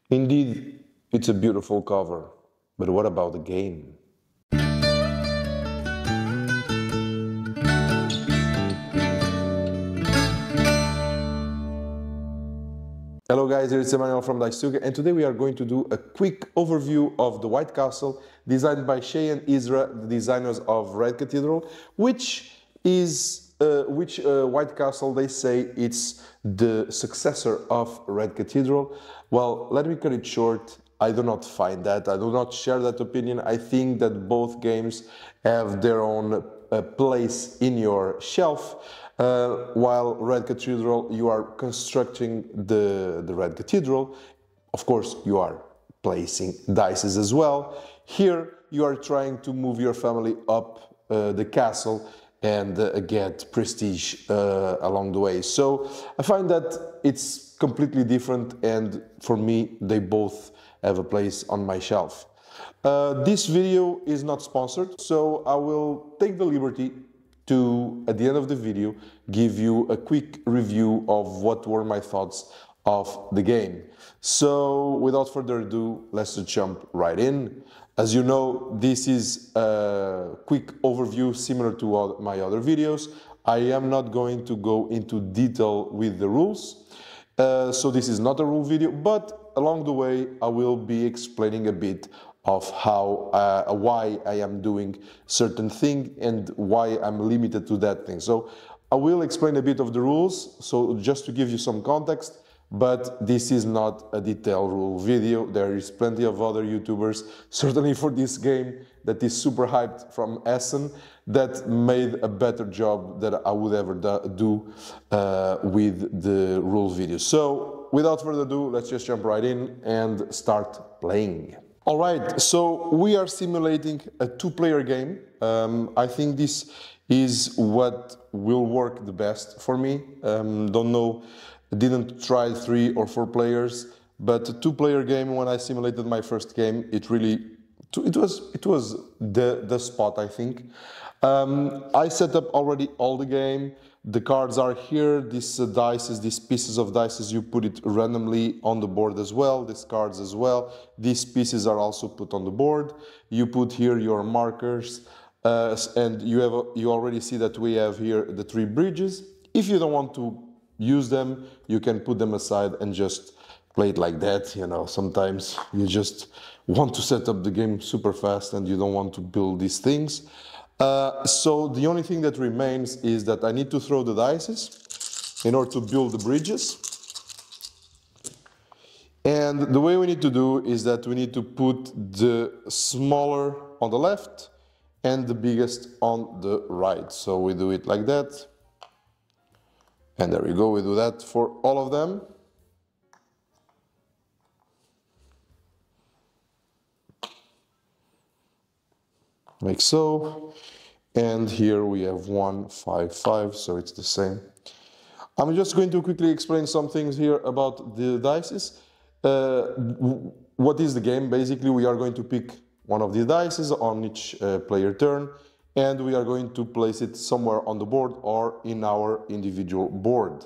Indeed, it's a beautiful cover, but what about the game? Hello guys, it's Emmanuel from DiceTuga, and today we are going to do a quick overview of the White Castle designed by Sheila and Isra, the designers of Red Cathedral, which White Castle they say it's the successor of Red Cathedral. Well, let me cut it short. I do not find that. I do not share that opinion. I think that both games have their own place in your shelf. While Red Cathedral, you are constructing the Red Cathedral. Of course, you are placing dices as well. Here, you are trying to move your family up the castle and get prestige along the way. So I find that it's completely different, and for me, they both have a place on my shelf. This video is not sponsored, so I will take the liberty to, at the end of the video, give you a quick review of what were my thoughts of the game. So, without further ado, let's just jump right in. As you know, this is a quick overview similar to all my other videos. I am not going to go into detail with the rules. So this is not a rule video, but along the way, I will be explaining a bit of why I am doing certain thing and why I'm limited to that thing. So I will explain a bit of the rules, so just to give you some context, but this is not a detailed rule video. There is plenty of other YouTubers, certainly for this game, that is super hyped from Essen, that made a better job than I would ever do with the rule video. So without further ado, let's just jump right in and start playing. All right, so we are simulating a two-player game. I think this is what will work the best for me. Don't know, didn't try 3 or 4 players, but a two-player game. When I simulated my first game, it was the spot, I think. I set up already all the game. The cards are here. These these pieces of dice, you put it randomly on the board as well. These cards as well. These pieces are also put on the board. You put here your markers, and you already see that we have here the 3 bridges. If you don't want to use them, you can put them aside and just play it like that. You know, sometimes you just want to set up the game super fast and you don't want to build these things. So the only thing that remains is that I need to throw the dice in order to build the bridges. And the way we need to do is that we need to put the smaller on the left and the biggest on the right. So we do it like that. And there we go, we do that for all of them. Like so, and here we have 1, 5, 5, so it's the same. I'm just going to quickly explain some things here about the dices. What is the game? Basically, we are going to pick one of the dices on each player turn, and we are going to place it somewhere on the board or in our individual board.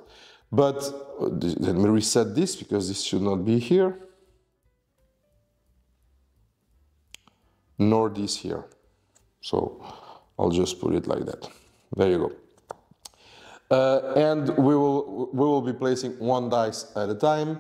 But let me reset this because this should not be here, nor this here. So I'll just put it like that. There you go. And we will be placing 1 dice at a time.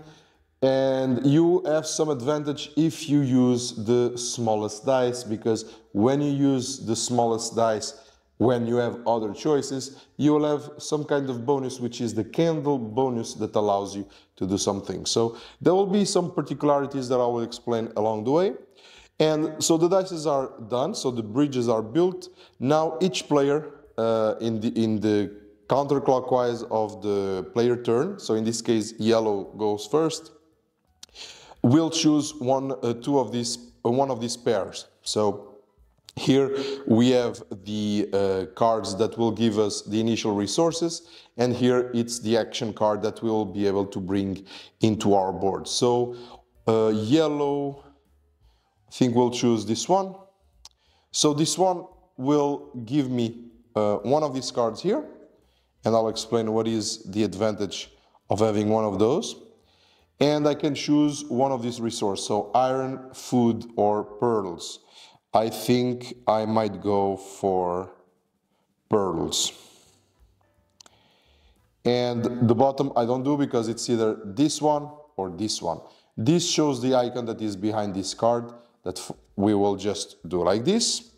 And you have some advantage if you use the smallest dice, because when you use the smallest dice, when you have other choices, you will have some kind of bonus, which is the candle bonus that allows you to do something. So there will be some particularities that I will explain along the way. And so the dices are done, so the bridges are built. Now each player in the counterclockwise of the player turn, so in this case yellow goes first, will choose one of these pairs. So here we have the cards that will give us the initial resources, and here it's the action card that we'll be able to bring into our board. So yellow, I think we'll choose this one. So this one will give me one of these cards here, and I'll explain what is the advantage of having one of those. and I can choose one of these resources, so iron, food, or pearls. I think I might go for pearls. And the bottom I don't do because it's either this one or this one. This shows the icon that is behind this card that we will just do like this.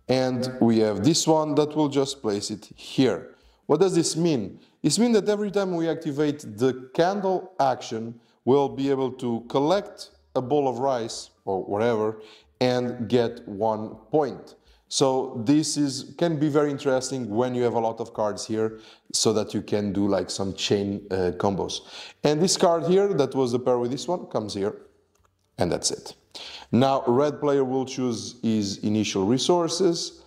And we have this one that will just place it here. What does this mean? This means that every time we activate the candle action, we'll be able to collect a bowl of rice or whatever and get 1 point. So this can be very interesting when you have a lot of cards here, so that you can do like some chain combos. And this card here, that was the pair with this one, comes here, and that's it. Now, red player will choose his initial resources,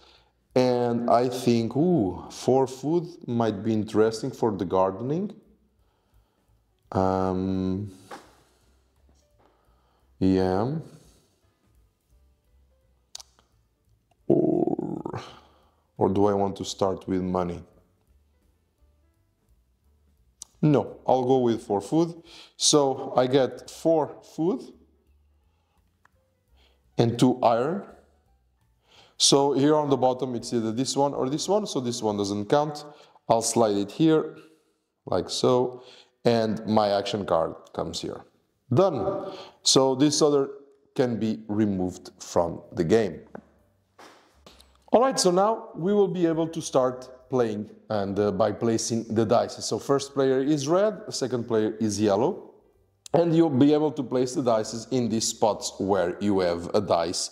and I think, 4 food might be interesting for the gardening. Yeah. Or do I want to start with money? No, I'll go with 4 food. So I get 4 food and 2 iron. So here on the bottom it's either this one or this one, so this one doesn't count. I'll slide it here, like so, and my action card comes here. Done. So this other can be removed from the game. Alright, so now we will be able to start playing, and by placing the dice. So first player is red, second player is yellow, and you'll be able to place the dice in these spots where you have a dice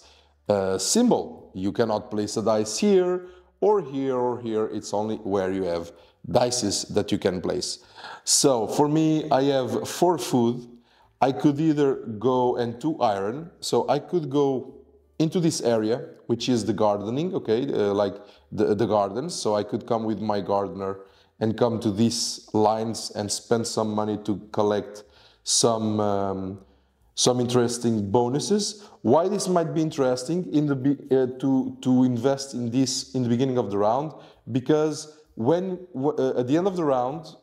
symbol. You cannot place a dice here or here or here, it's only where you have dice that you can place. So for me, I have 4 food. I could either go and 2 iron, so I could go into this area, which is the gardening, okay, like the gardens. So I could come with my gardener and come to these lines and spend some money to collect some interesting bonuses. Why this might be interesting in to invest in this in the beginning of the round? Because when at the end of the round,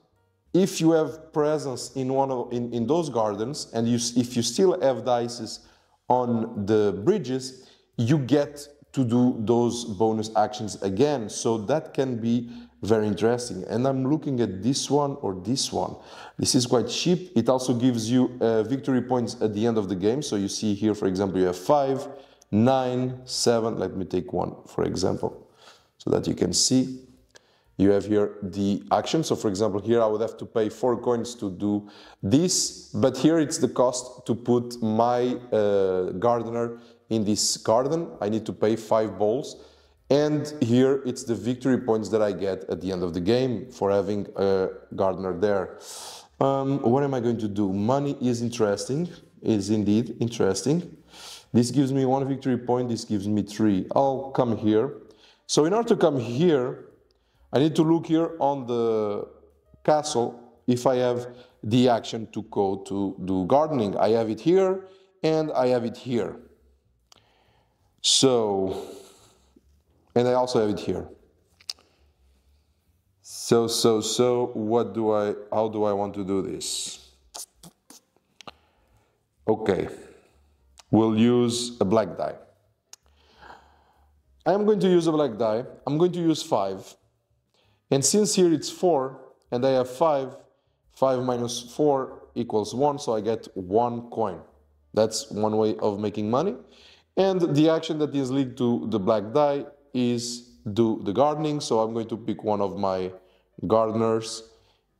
if you have presence in those gardens and if you still have dice on the bridges, you get to do those bonus actions again. So that can be very interesting. And I'm looking at this one or this one. This is quite cheap. It also gives you victory points at the end of the game. So you see here, for example, you have 5, 9, 7. Let me take one, for example, so that you can see. You have here the action. So for example, here I would have to pay 4 coins to do this, but here it's the cost to put my gardener in this garden. I need to pay 5 bowls. And here it's the victory points that I get at the end of the game for having a gardener there. What am I going to do? Money is interesting, is indeed interesting. This gives me 1 victory point, this gives me 3. I'll come here. So in order to come here, I need to look here on the castle if I have the action to go to do gardening. I have it here and I have it here. So, and I also have it here. So, how do I want to do this? Okay, we'll use a black die. I am going to use a black die. I'm going to use 5. And since here it's 4, and I have 5, 5 minus 4 equals 1, so I get 1 coin. That's one way of making money. And the action that is linked to the black die is do the gardening, so I'm going to pick one of my gardeners,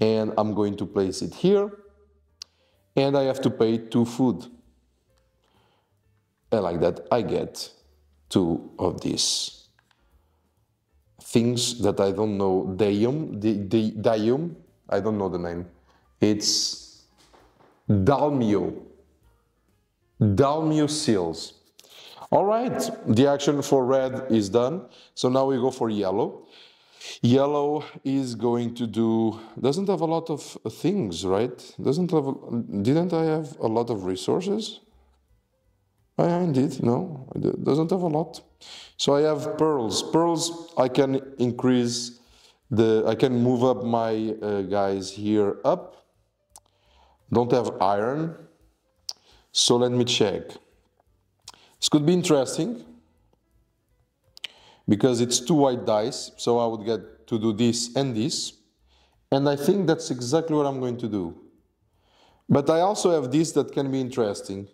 and I'm going to place it here, and I have to pay 2 food. And like that, I get 2 of these things that I don't know, Dium, I don't know the name. It's Dalmio seals. All right, the action for red is done. So now we go for yellow. Yellow is going to do, doesn't have a lot of things, right? Didn't I have a lot of resources? Indeed, no, it doesn't have a lot. So I have pearls. Pearls, I can increase I can move up my guys here up. Don't have iron. So let me check. This could be interesting because it's 2 white dice, so I would get to do this and this. And I think that's exactly what I'm going to do. But I also have this that can be interesting,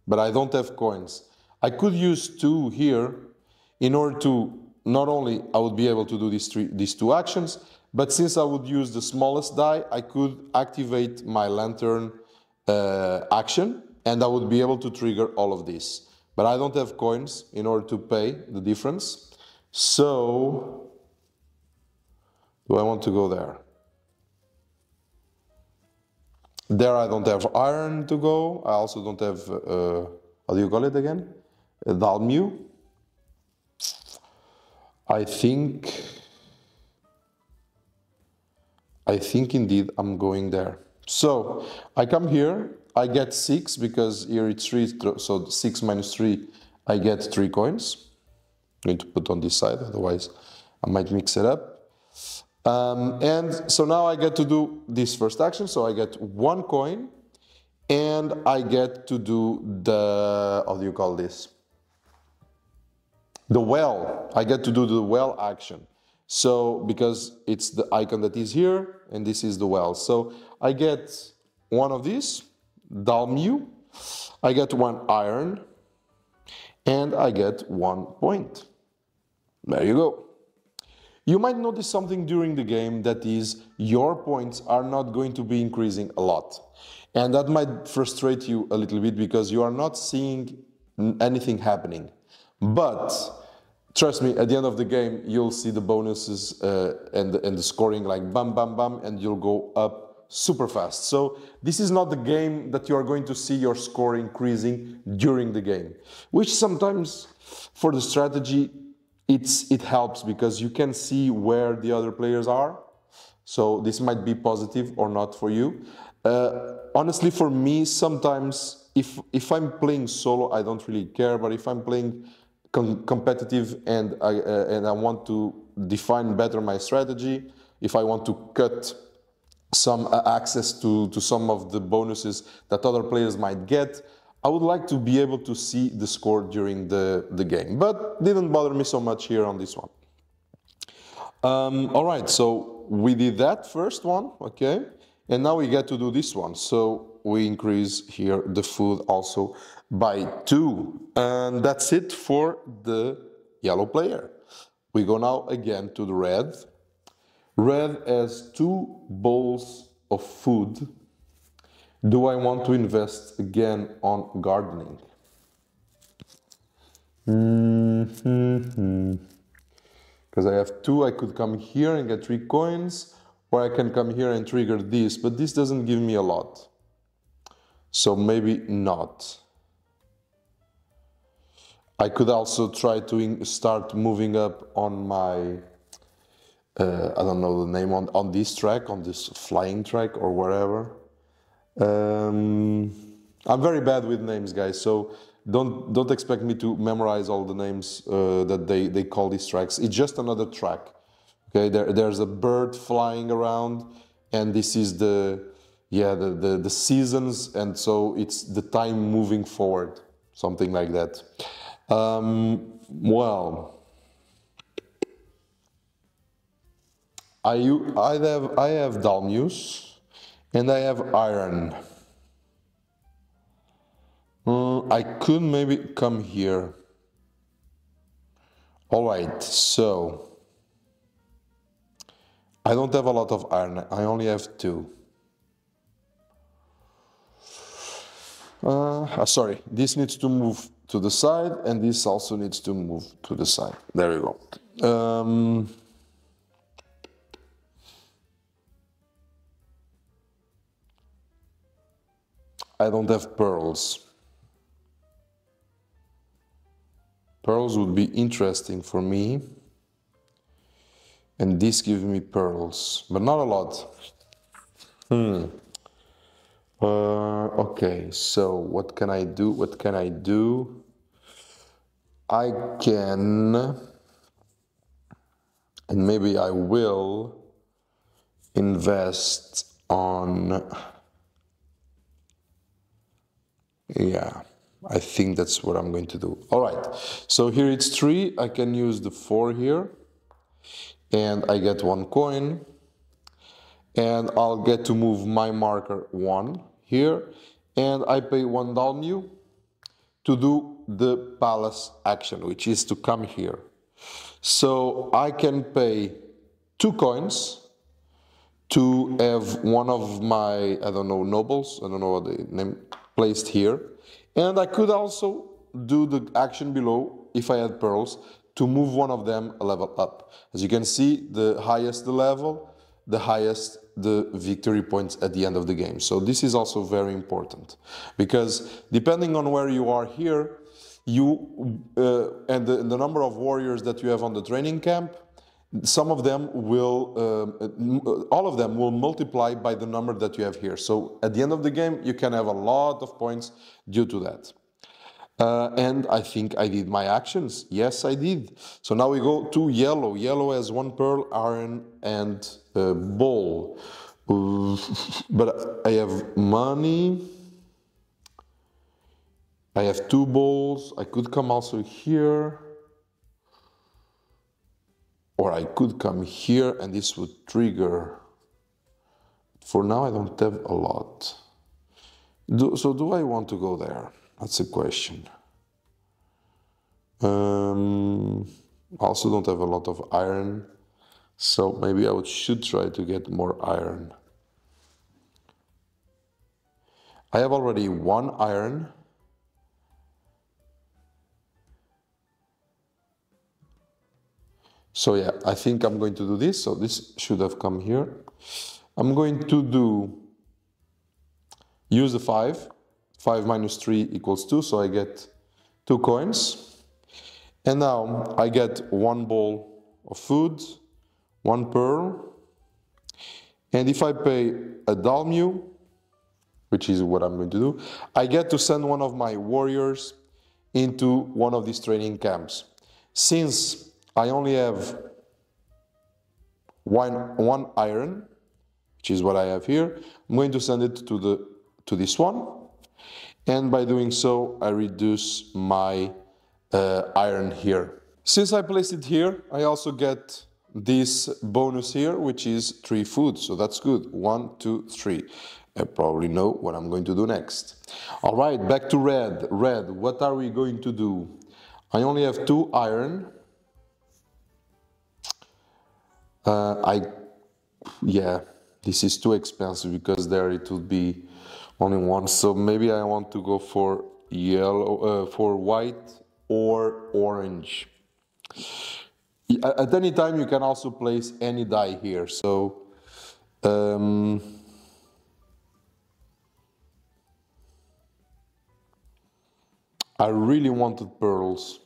but I don't have coins. I could use 2 here in order to, not only I would be able to do these 2 actions, but since I would use the smallest die, I could activate my lantern action, and I would be able to trigger all of this. But I don't have coins in order to pay the difference. So, do I want to go there? There I don't have iron to go. I also don't have, how do you call it again? Dalmu. I think indeed I'm going there. So I come here, I get 6 because here it's 3, so 6 minus 3, I get 3 coins. I'm going to put on this side, otherwise I might mix it up. And so now I get to do this first action, so I get 1 coin, and I get to do the, how do you call this? The well. I get to do the well action. So, because it's the icon that is here, and this is the well. So, I get 1 of these, Dalmu, I get 1 iron, and I get 1 point. There you go. You might notice something during the game, that is, your points are not going to be increasing a lot. And that might frustrate you a little bit because you are not seeing anything happening. But trust me, at the end of the game, you'll see the bonuses and the scoring like bam, bam, bam, and you'll go up super fast. So this is not the game that you are going to see your score increasing during the game, which sometimes for the strategy, it helps because you can see where the other players are. So this might be positive or not for you. Honestly, for me, sometimes if I'm playing solo, I don't really care. But if I'm playing competitive and I want to define better my strategy, if I want to cut some access to some of the bonuses that other players might get, I would like to be able to see the score during the game, but didn't bother me so much here on this one. All right, so we did that first one, okay, and now we get to do this one. So we increase here the food also by 2, and that's it for the yellow player. We go now again to the red. Red has 2 bowls of food. Do I want to invest again on gardening? Because I have 2, I could come here and get 3 coins, or I can come here and trigger this, but this doesn't give me a lot. So maybe not. I could also try to start moving up on my, I don't know the name, on this track, on this flying track or wherever. I'm very bad with names, guys, so don't expect me to memorize all the names that they call these tracks. It's just another track. Okay, there's a bird flying around, and this is the seasons, and so it's the time moving forward, something like that. Well, I have Dalmus. And I have iron. I could maybe come here. All right, so I don't have a lot of iron. I only have 2. Sorry, this needs to move to the side, and this also needs to move to the side. There we go. I don't have pearls. Pearls would be interesting for me. And this gives me pearls, but not a lot. Okay, so what can I do? What can I do? I can, and maybe I will, invest on Yeah, I think that's what I'm going to do. All right, so here it's 3. I can use the 4 here. And I get 1 coin. And I'll get to move my marker 1 here. And I pay 1 dalmu to do the palace action, which is to come here. So I can pay 2 coins to have one of my, I don't know, nobles, I don't know what the name, placed here. And I could also do the action below, if I had pearls, to move one of them a level up. As you can see, the highest the level, the highest the victory points at the end of the game. So this is also very important, because depending on where you are here, you and the number of warriors that you have on the training camp, some of them will, all of them will multiply by the number that you have here. So at the end of the game, you can have a lot of points due to that. And I think I did my actions. Yes, I did. So now we go to yellow. Yellow has 1 pearl, iron, and ball. But I have money. I have 2 balls. I could come also here. Or I could come here and this would trigger. For now, I don't have a lot. So do I want to go there? That's a question. Also don't have a lot of iron. So maybe I should try to get more iron. I have already 1 iron. So yeah, I think I'm going to do this. So this should have come here. I'm going to use the 5. 5 minus 3 equals 2, so I get 2 coins. And now I get 1 bowl of food, 1 pearl. And if I pay a dalmu, which is what I'm going to do, I get to send one of my warriors into one of these training camps. Since I only have one iron, which is what I have here, I'm going to send it to this one. And by doing so, I reduce my iron here. Since I placed it here, I also get this bonus here, which is 3 food. So that's good. 1, 2, 3. I probably know what I'm going to do next. All right, back to red. Red, what are we going to do? I only have 2 iron. Yeah, this is too expensive because there it would be only 1. So maybe I want to go for yellow, for white or orange. At any time you can also place any die here. So I really wanted pearls.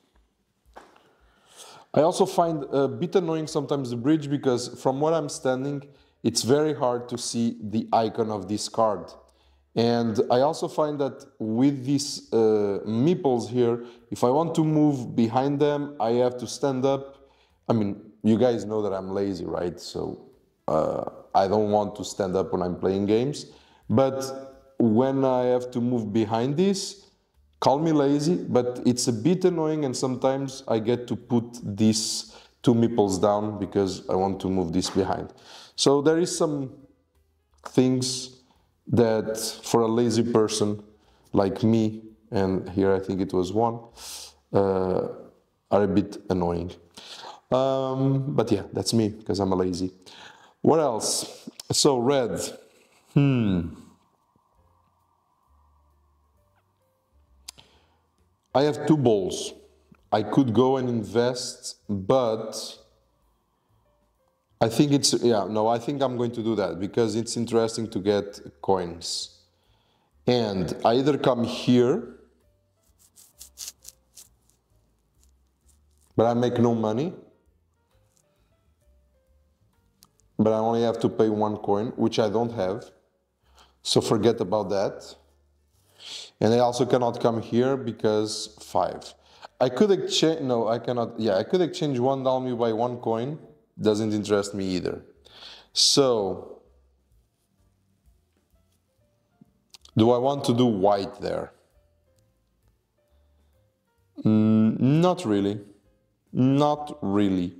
I also find a bit annoying sometimes the bridge, because from where I'm standing, it's very hard to see the icon of this card. And I also find that with these meeples here, if I want to move behind them, I have to stand up. I mean, you guys know that I'm lazy, right? So I don't want to stand up when I'm playing games. But when I have to move behind this, call me lazy, but it's a bit annoying, and sometimes I get to put these 2 meeples down because I want to move this behind. So there is some things that for a lazy person like me, and here I think it was 1, are a bit annoying. But yeah, that's me, because I'm a lazy. What else? So red. I have 2 balls. I could go and invest, but I think it's, yeah, no, I think I'm going to do that because it's interesting to get coins. And I either come here, but I make no money, but I only have to pay 1 coin, which I don't have. So forget about that. And I also cannot come here because 5. I could exchange, no, I cannot, yeah, I could exchange 1 dalmu by 1 coin. Doesn't interest me either. So, do I want to do white there? Not really. Not really.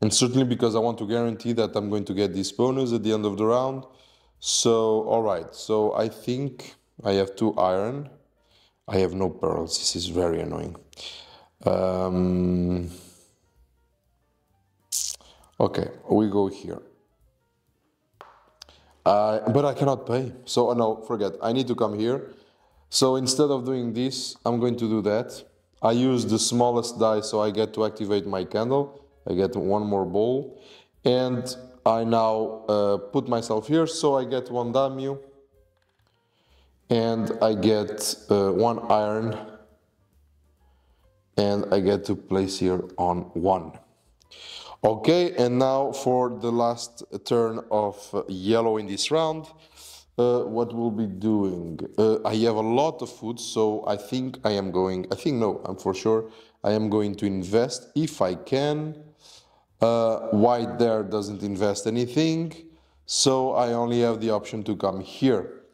And certainly because I want to guarantee that I'm going to get this bonus at the end of the round. So, alright, so I think I have 2 iron. I have no pearls, this is very annoying. Okay, we go here. But I cannot pay, so no, forget, I need to come here. So instead of doing this, I'm going to do that. I use the smallest die, so I get to activate my candle. I get 1 more bowl. And I now put myself here, so I get 1 daimyo. And I get 1 iron. And I get to place here on 1. Okay, and now for the last turn of yellow in this round. What we'll be doing? I have a lot of food, so I think I'm for sure I am going to invest if I can. White there doesn't invest anything, so I only have the option to come here.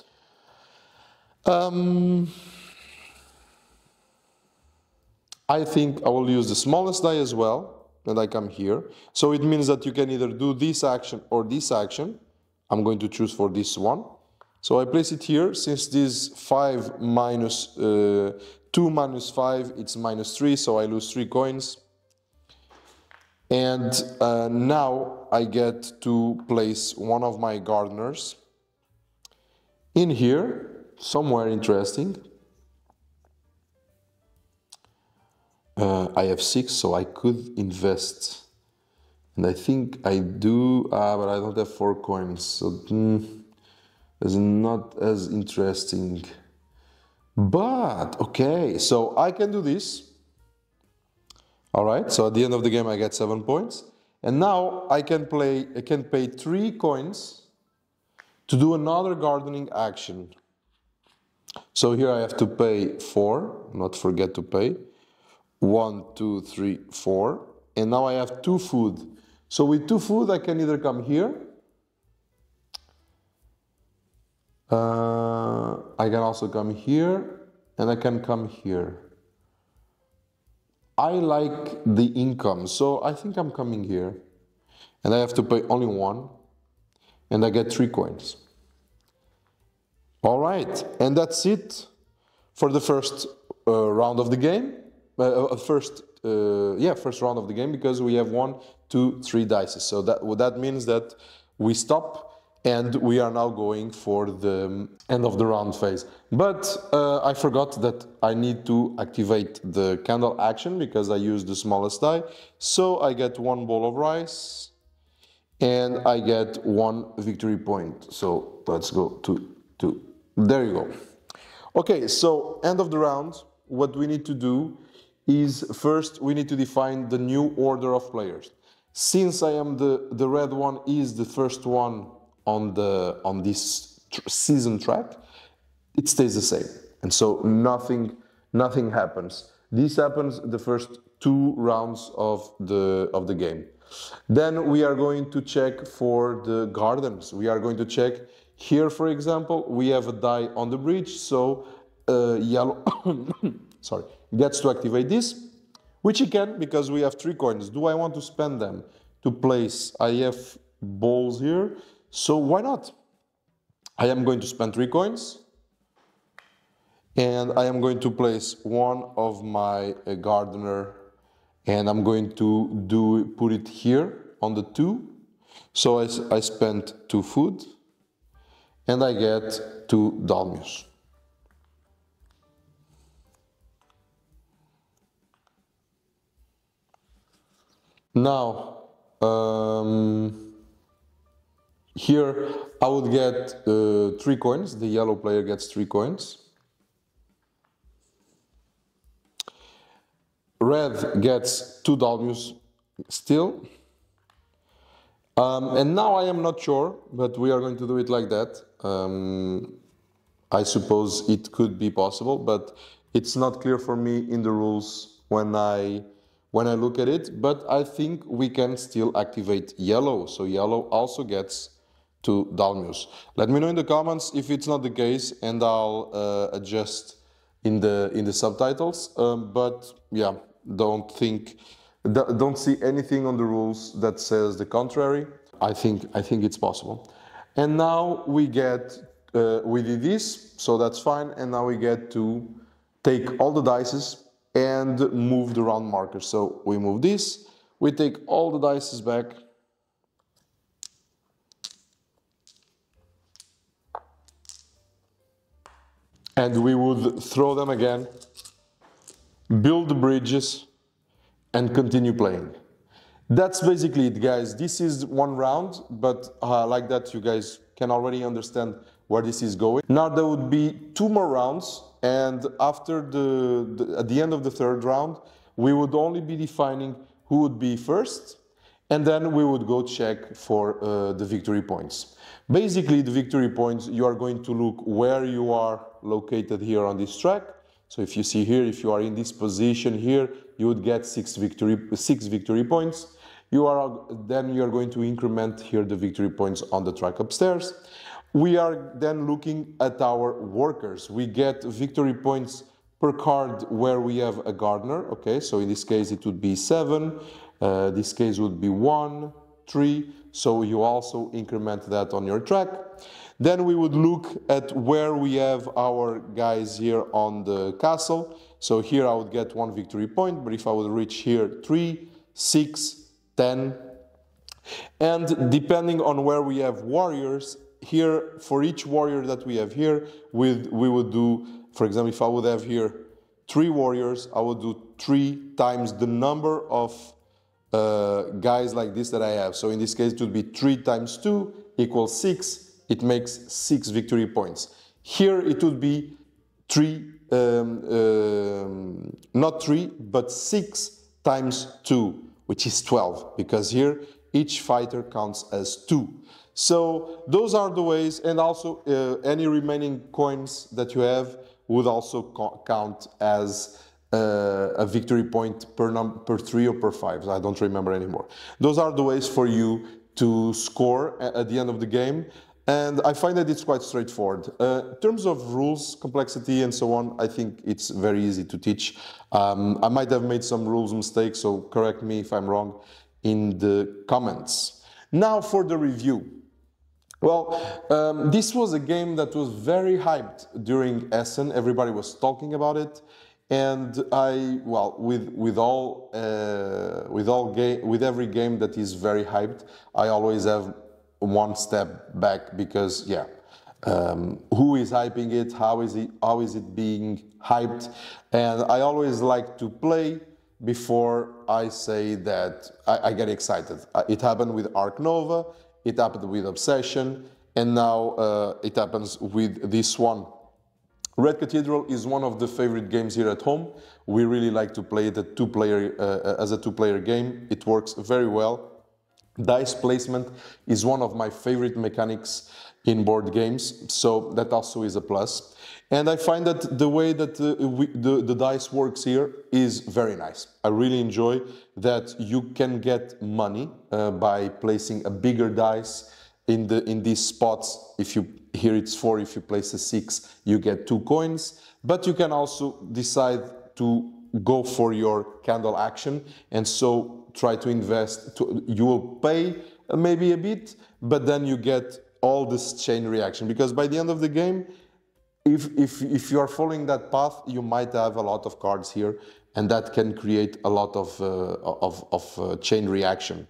I think I will use the smallest die as well, and I come here. So it means that you can either do this action or this action. I'm going to choose for this one. So I place it here. Since this 5 minus 2 minus 5, it's minus 3, so I lose 3 coins. And now I get to place one of my gardeners in here, somewhere interesting. I have 6, so I could invest. And I think I do, but I don't have 4 coins, so it's not as interesting. But, okay, so I can do this. Alright, so at the end of the game I get 7 points. And now I can pay 3 coins to do another gardening action. So here I have to pay 4, not forget to pay. 1, 2, 3, 4. And now I have 2 food. So with 2 food I can either come here. I can also come here. And I can come here. I like the income, so I think I'm coming here. And I have to pay only 1. And I get 3 coins. Alright, and that's it for the first round of the game. First round of the game, because we have 1, 2, 3 dice. So that means that we stop and we are now going for the end of the round phase. But I forgot that I need to activate the candle action because I used the smallest die. So I get 1 bowl of rice and I get 1 victory point. So let's go to 2. There you go. Okay, so end of the round. What we need to do is first we need to define the new order of players. Since I am the red one is the first one on this season track, it stays the same, and so nothing happens. This happens the first 2 rounds of the game. Then we are going to check for the gardens. We are going to check here, for example, we have a die on the bridge, so yellow sorry, gets to activate this, which he can because we have 3 coins. Do I want to spend them to place? I have balls here, so why not? I am going to spend 3 coins and I am going to place one of my gardener and I'm going to put it here on the 2. So I spent 2 food and I get 2 daimyos. Now, here I would get 3 coins. The yellow player gets 3 coins. Red gets 2 daimyos still. And now I am not sure, but we are going to do it like that. I suppose it could be possible, but it's not clear for me in the rules when I look at it. But I think we can still activate yellow. So yellow also gets to Dalmius. Let me know in the comments if it's not the case, and I'll adjust in the subtitles. But yeah, don't see anything on the rules that says the contrary. I think it's possible. And now we did this, so that's fine. And now we get to take all the dices and move the round markers. So we move this, we take all the dices back. And we would throw them again, build the bridges, and continue playing. That's basically it, guys. This is one round, but like that you guys can already understand where this is going. Now there would be 2 more rounds, and after at the end of the 3rd round, we would only be defining who would be first, and then we would go check for the victory points. Basically, the victory points, you are going to look where you are located here on this track. So if you see here, if you are in this position here, you would get 6 victory points. Then you are going to increment here the victory points on the track upstairs. We are then looking at our workers. We get victory points per card where we have a gardener. Okay, so in this case it would be 7. This case would be 1, 3. So you also increment that on your track. Then we would look at where we have our guys here on the castle. So here I would get 1 victory point, but if I would reach here 3, 6, 10. And depending on where we have warriors, here for each warrior that we have here, we would do, for example, if I would have here 3 warriors, I would do 3 times the number of guys like this that I have. So in this case it would be 3 times 2 equals 6. It makes 6 victory points. Here it would be 3, not 3, but 6 times 2, which is 12, because here each fighter counts as 2. So those are the ways, and also any remaining coins that you have would also count as a victory point per 3 or per 5. I don't remember anymore. Those are the ways for you to score at the end of the game. And I find that it's quite straightforward. In terms of rules, complexity, and so on, I think it's very easy to teach. I might have made some rules mistakes, so correct me if I'm wrong in the comments. Now for the review. Well, this was a game that was very hyped during Essen. Everybody was talking about it. And with every game that is very hyped, I always have 1 step back, because who is hyping it, how is it being hyped, and I always like to play before I say that I get excited. It happened with Ark Nova, it happened with Obsession, and now it happens with this one. Red Cathedral is one of the favorite games here at home. We really like to play it as a 2-player game. It works very well. Dice placement is one of my favorite mechanics in board games, so that also is a plus. And I find that the way that the dice works here is very nice. I really enjoy that you can get money by placing a bigger dice in these spots. Here it's 4, if you place a 6, you get 2 coins, but you can also decide to go for your candle action, and so try to invest. You will pay maybe a bit, but then you get all this chain reaction, because by the end of the game, if you are following that path, you might have a lot of cards here, and that can create a lot of chain reaction.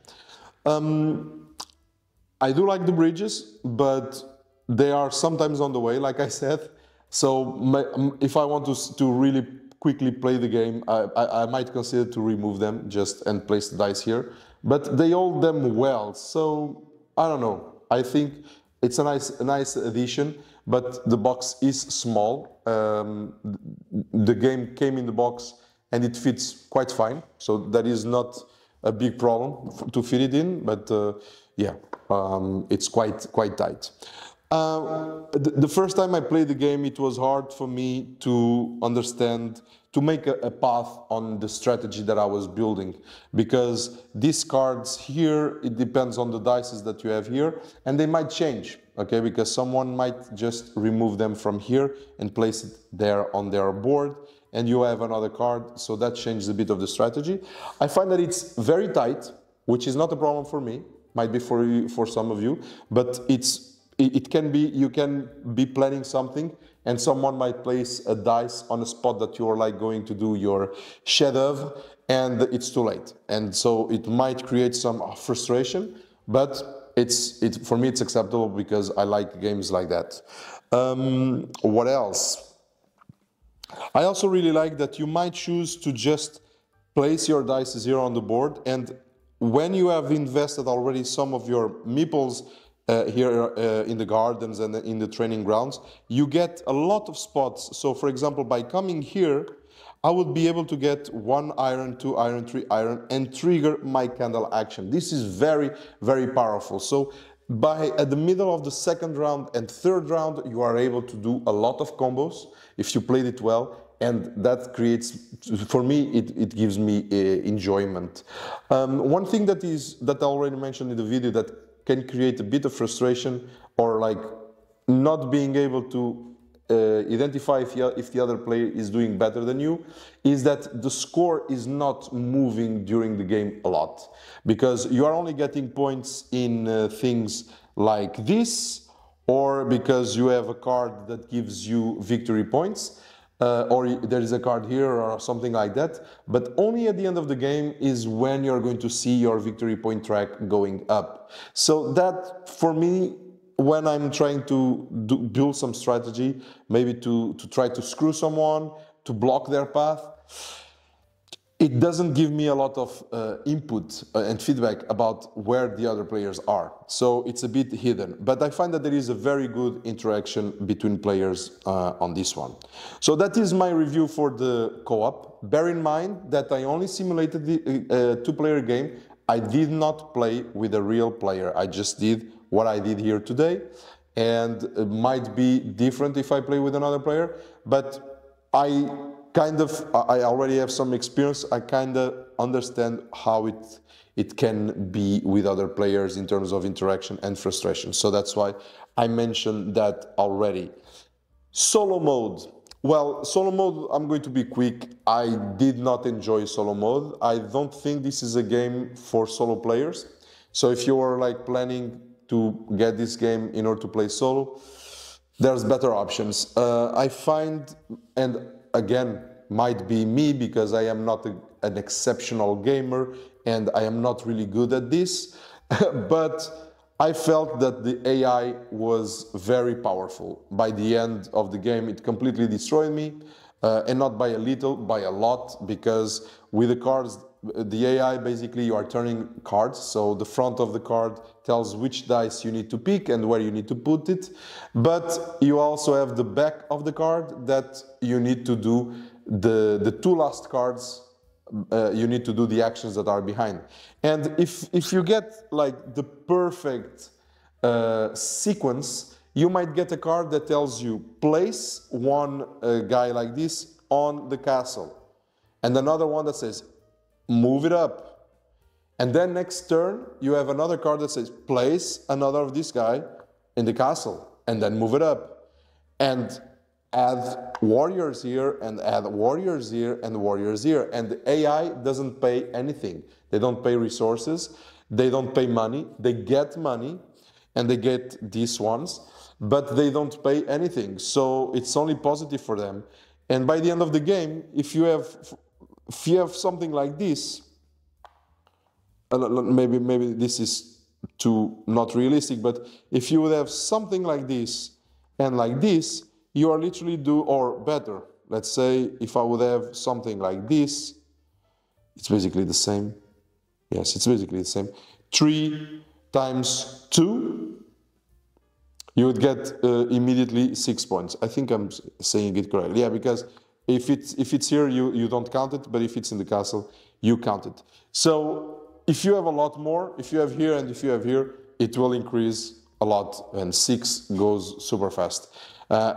I do like the bridges, but they are sometimes on the way, like I said. So if I want to really quickly play the game, I might consider to remove them and place the dice here. But they hold them well, so I don't know. I think it's a nice addition, but the box is small. The game came in the box and it fits quite fine, so that is not a big problem to fit it in. But it's quite tight. The first time I played the game, it was hard for me to understand, to make a path on the strategy that I was building, because these cards here, it depends on the dices that you have here, and they might change, okay, because someone might just remove them from here and place it there on their board, and you have another card, so that changes a bit of the strategy. I find that it's very tight, which is not a problem for me, might be for you, for some of you, but it can be, you can be planning something and someone might place a dice on a spot that you're like going to do your chef d'oeuvre and it's too late. And so it might create some frustration, but for me it's acceptable because I like games like that. What else? I also really like that you might choose to just place your dice here on the board, and when you have invested already some of your meeples here in the gardens and in the training grounds, you get a lot of spots. So for example, by coming here, I would be able to get 1 iron, 2 iron, 3 iron, and trigger my candle action. This is very, very powerful. So at the middle of the second round and third round, you are able to do a lot of combos if you played it well. And that creates, for me, it gives me enjoyment. One thing that I already mentioned in the video that can create a bit of frustration, or like not being able to identify if the other player is doing better than you, is that the score is not moving during the game a lot, because you are only getting points in things like this, or because you have a card that gives you victory points, or there is a card here or something like that, but only at the end of the game is when you're going to see your victory point track going up. So that, for me, when I'm trying to build some strategy, maybe to try to screw someone, to block their path, it doesn't give me a lot of input and feedback about where the other players are. So it's a bit hidden. But I find that there is a very good interaction between players on this one. So that is my review for the co-op. Bear in mind that I only simulated the two-player game. I did not play with a real player. I just did what I did here today. And it might be different if I play with another player. But I already have some experience. I kind of understand how it can be with other players in terms of interaction and frustration. So that's why I mentioned that already. Solo mode. Well, solo mode, I'm going to be quick. I did not enjoy solo mode. I don't think this is a game for solo players. So if you are like planning to get this game in order to play solo, there's better options. I find, and again, might be me because I am not an exceptional gamer and I am not really good at this, but I felt that the AI was very powerful. By the end of the game, it completely destroyed me, and not by a little, by a lot, because with the cards, the AI, basically you are turning cards, so the front of the card tells which dice you need to pick and where you need to put it, but you also have the back of the card that you need to do the two last cards, you need to do the actions that are behind. And if you get like the perfect sequence, you might get a card that tells you place one guy like this on the castle, and another one that says move it up. And then next turn, you have another card that says place another of this guy in the castle, and then move it up. And add warriors here, and add warriors here, and warriors here. And the AI doesn't pay anything. They don't pay resources. They don't pay money. They get money, and they get these ones, but they don't pay anything. So it's only positive for them. And by the end of the game, if you have something like this, maybe this is too not realistic, but if you would have something like this and like this, you are literally or better. Let's say if I would have something like this, it's basically the same. Yes, it's basically the same. 3 times 2, you would get immediately 6 points. I think I'm saying it correctly. Yeah, because if it's here, you don't count it, but if it's in the castle, you count it. So if you have a lot more, if you have here and if you have here, it will increase a lot, and 6 goes super fast.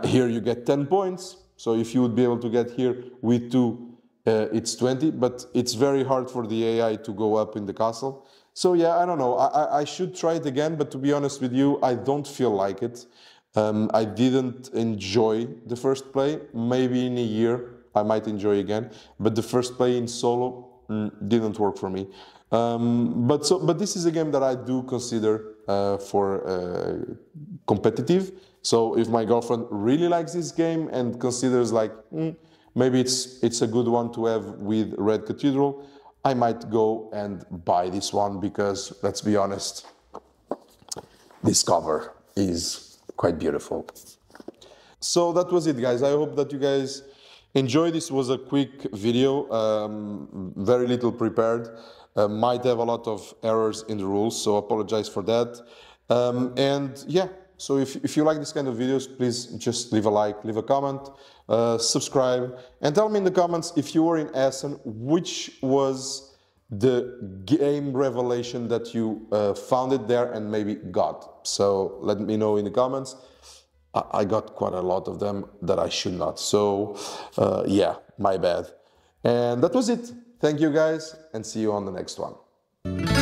Here you get 10 points, so if you would be able to get here with 2, it's 20, but it's very hard for the AI to go up in the castle. So yeah, I don't know, I should try it again, but to be honest with you, I don't feel like it. I didn't enjoy the first play. Maybe in a year I might enjoy again, but the first play in solo didn't work for me. But this is a game that I do consider for competitive. So if my girlfriend really likes this game and considers like maybe it's a good one to have with Red Cathedral, I might go and buy this one because, let's be honest, this cover is quite beautiful. So that was it, guys. I hope that you guys enjoyed. This was a quick video, very little prepared. Might have a lot of errors in the rules, so apologize for that. And yeah, so if you like this kind of videos, please just leave a like, leave a comment, subscribe, and tell me in the comments, if you were in Essen, which was the game revelation that you found it there and maybe got. So let me know in the comments. I got quite a lot of them that I should not. So yeah, my bad. And that was it. Thank you guys, and see you on the next one.